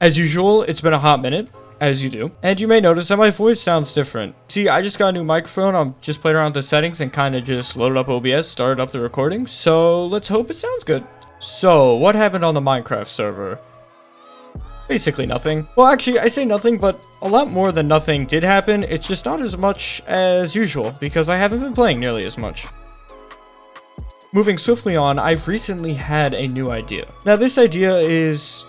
As usual, it's been a hot minute, as you do, and you may notice that my voice sounds different. See, I just got a new microphone. I'm just playing around with the settings and kind of just loaded up OBS, started up the recording, so let's hope it sounds good. So, what happened on the Minecraft server? Basically nothing. Well, actually, I say nothing, but a lot more than nothing did happen. It's just not as much as usual, because I haven't been playing nearly as much. Moving swiftly on, I've recently had a new idea. Now, this idea is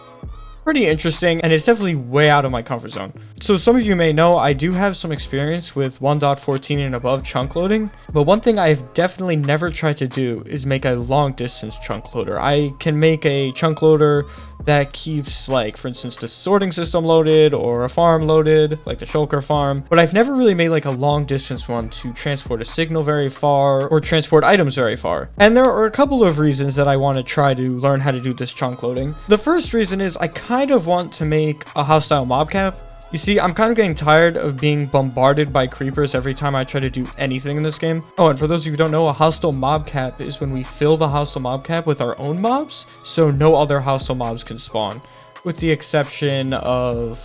pretty interesting, and it's definitely way out of my comfort zone. So some of you may know I do have some experience with 1.14 and above chunk loading, but one thing I've definitely never tried to do is make a long distance chunk loader. I can make a chunk loader that keeps, like, for instance, the sorting system loaded or a farm loaded, like the shulker farm, but I've never really made like a long distance one to transport a signal very far or transport items very far. And there are a couple of reasons that I want to try to learn how to do this chunk loading. The first reason is I kind of want to make a hostile mob cap. You see, I'm kind of getting tired of being bombarded by creepers every time I try to do anything in this game. Oh, and for those of you who don't know, a hostile mob cap is when we fill the hostile mob cap with our own mobs, so no other hostile mobs can spawn, with the exception of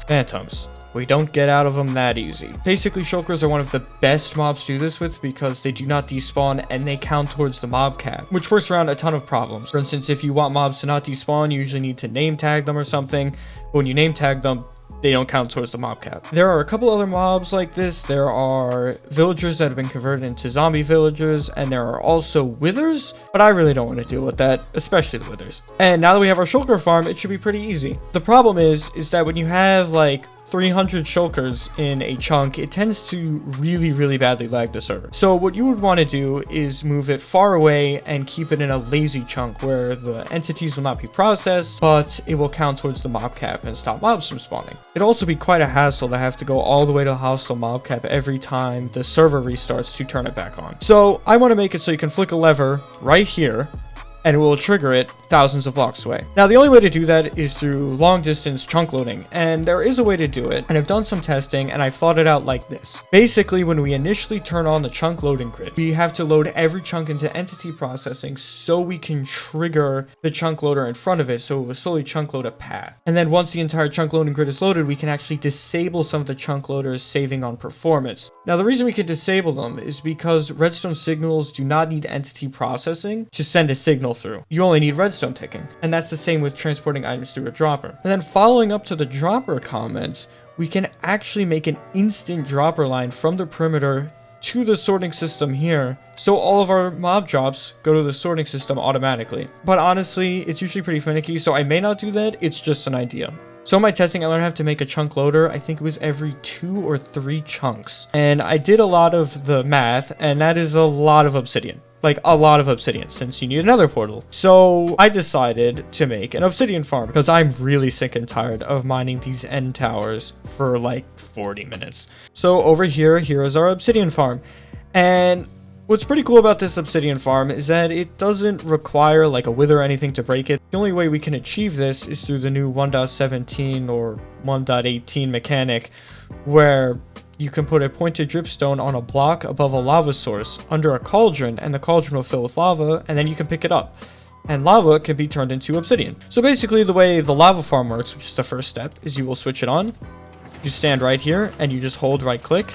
phantoms. We don't get out of them that easy. Basically, shulkers are one of the best mobs to do this with because they do not despawn and they count towards the mob cap, which works around a ton of problems. For instance, if you want mobs to not despawn, you usually need to name tag them or something. But when you name tag them, they don't count towards the mob cap. There are a couple other mobs like this. There are villagers that have been converted into zombie villagers, and there are also withers, but I really don't want to deal with that, especially the withers. And now that we have our shulker farm, it should be pretty easy. The problem is that when you have like 300 shulkers in a chunk, it tends to really badly lag the server. So what you would want to do is move it far away and keep it in a lazy chunk where the entities will not be processed, but it will count towards the mob cap and stop mobs from spawning. It'd also be quite a hassle to have to go all the way to the hostile mob cap every time the server restarts to turn it back on. So I want to make it so you can flick a lever right here, and it will trigger it thousands of blocks away. Now, the only way to do that is through long distance chunk loading, and there is a way to do it, and I've done some testing, and I've thought it out like this. Basically, when we initially turn on the chunk loading grid, we have to load every chunk into entity processing so we can trigger the chunk loader in front of it, so it will slowly chunk load a path. And then once the entire chunk loading grid is loaded, we can actually disable some of the chunk loaders, saving on performance. Now, the reason we can disable them is because redstone signals do not need entity processing to send a signal through. You only need redstone ticking, and that's the same with transporting items through a dropper. And then following up to the dropper comments, we can actually make an instant dropper line from the perimeter to the sorting system here, so all of our mob drops go to the sorting system automatically. But honestly, it's usually pretty finicky, so I may not do that. It's just an idea. So in my testing, I learned how to make a chunk loader. I think it was every 2 or 3 chunks. And I did a lot of the math, and that is a lot of obsidian. Like, a lot of obsidian, since you need another portal. So I decided to make an obsidian farm, because I'm really sick and tired of mining these end towers for like 40 minutes. So over here is our obsidian farm. And what's pretty cool about this obsidian farm is that it doesn't require like a wither or anything to break it. The only way we can achieve this is through the new 1.17 or 1.18 mechanic, where you can put a pointed dripstone on a block above a lava source under a cauldron, and the cauldron will fill with lava, and then you can pick it up. And lava can be turned into obsidian. So basically the way the lava farm works, which is the first step, is you will switch it on. You stand right here, and you just hold right click,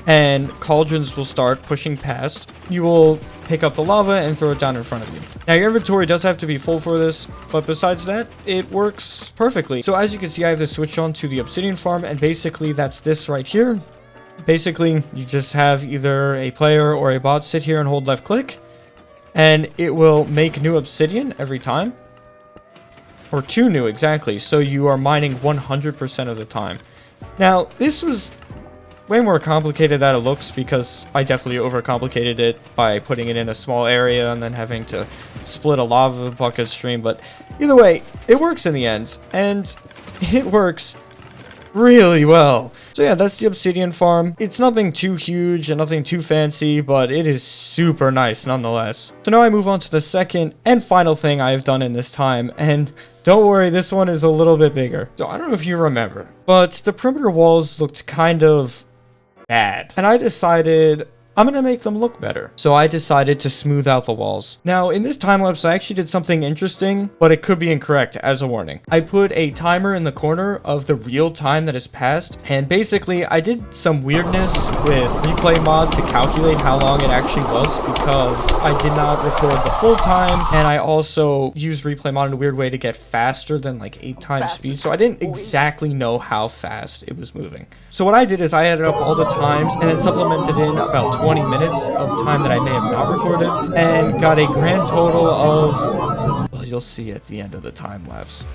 and cauldrons will start pushing past. You will pick up the lava and throw it down in front of you. Now, your inventory does have to be full for this, but besides that, it works perfectly. So as you can see, I have this switch on to the obsidian farm, and basically that's this right here. Basically, you just have either a player or a bot sit here and hold left click, and it will make new obsidian every time. Or 2 new, exactly. So you are mining 100% of the time. Now, this was way more complicated than it looks, because I definitely overcomplicated it by putting it in a small area and then having to split a lava bucket stream. But either way, it works in the end, and it works really well. So yeah, that's the obsidian farm. It's nothing too huge and nothing too fancy, but it is super nice nonetheless. So now I move on to the second and final thing I've done in this time, and don't worry, this one is a little bit bigger. So I don't know if you remember, but the perimeter walls looked kind of bad, and I decided I'm gonna make them look better. So I decided to smooth out the walls. Now, in this time lapse, I actually did something interesting, but it could be incorrect as a warning. I put a timer in the corner of the real time that has passed, and basically I did some weirdness with replay mod to calculate how long it actually was, because I did not record the full time, and I also used replay mod in a weird way to get faster than like 8 times speed, so I didn't exactly know how fast it was moving. So what I did is I added up all the times and then supplemented in about 20 minutes of time that I may have not recorded, and got a grand total of, well, you'll see at the end of the time lapse.